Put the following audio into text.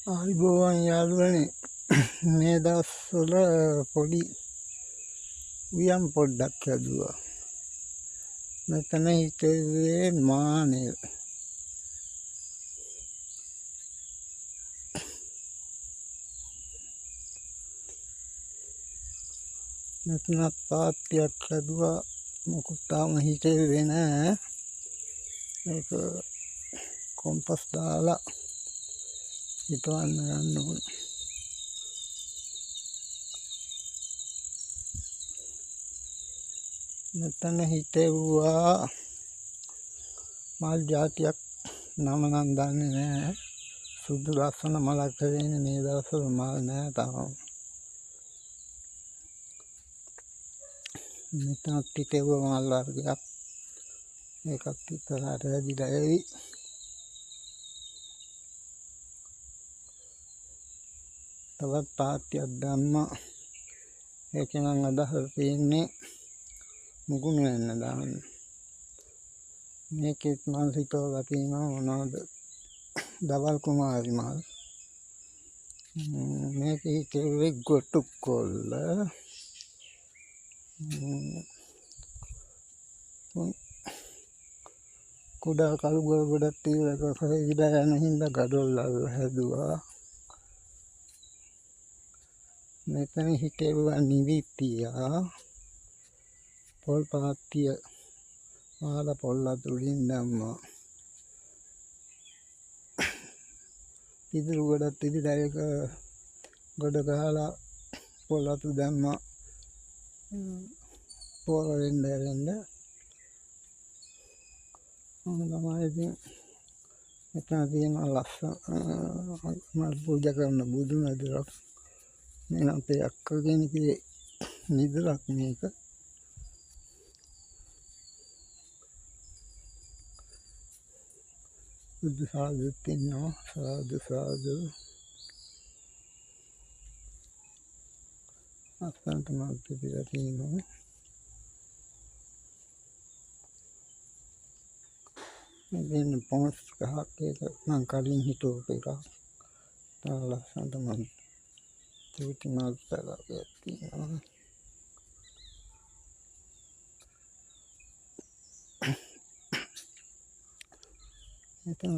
ආයිබෝවන් යාළුවනේ මේ දවස්වල පොඩි උයම් පොඩ්ඩක් හැදුවා. මෙතන හිටේ මානෙල්. මෙතන පාත්තියක් හැදුවා. මොකුත් තාම හිටේ නෑ. ඒක කොම්පස් දාලා හිටවන්න යන්න ඕන. මෙතන හිටෙව්වා මල් ජාතියක් නම නම් දන්නේ නෑ. සුදු ලස්සන මලක් හැදෙන්නේ මේ දවස්වල මල් නෑ තාම. මෙතනත් හිටෙව්වා මල් වර්ගයක්. ඒකත් ඉස්සරහට හැදිලා එවි. තවත් පාත්තියක් දැම්මා. ඒකෙන් අදහස් තියෙන්නේ මුගුණ වෙන්න දාන්න. මේකෙත් මල් හිටවලා තියෙනවා මොනවද? දවල් කුමාරි මල්. මේක හිටෙව්වේ ගොටුකොල්ල. කුඩා කළු ගොල් ගොඩක් තියලා කොහෙද යන හින්දා ගඩොල් හැදුවා. මෙතන හිටෙව්වා නිවිතියා. පොල් පාත්තිය මාලා පොල් අතුලින් දැම්මා. ඉදිරි ගොඩක් තිබිලා ඒක ගොඩ ගහලා පොල් අතු දැම්මා. පොර වෙන්න ඇරෙන්න. තමයි ඉතින් මෙතන තියෙන ලස්සන මල් පූජා කරන බුදු මැදුරක්. මේ අපේ අක්කා කෙනෙක්ගේ නිදලක් මේක. බුදු සාදුත් ඉන්නවා. සාදු සාදු. අස්සන්ට මල් පිපිලා තියෙනවා. මෙතන පොන්ස් ගහක් ඒක නම් කලින් හිටවපු එකක්. තව ලස්සනට මල් චූටි මල් පැලක් තියෙනවා. මෙතන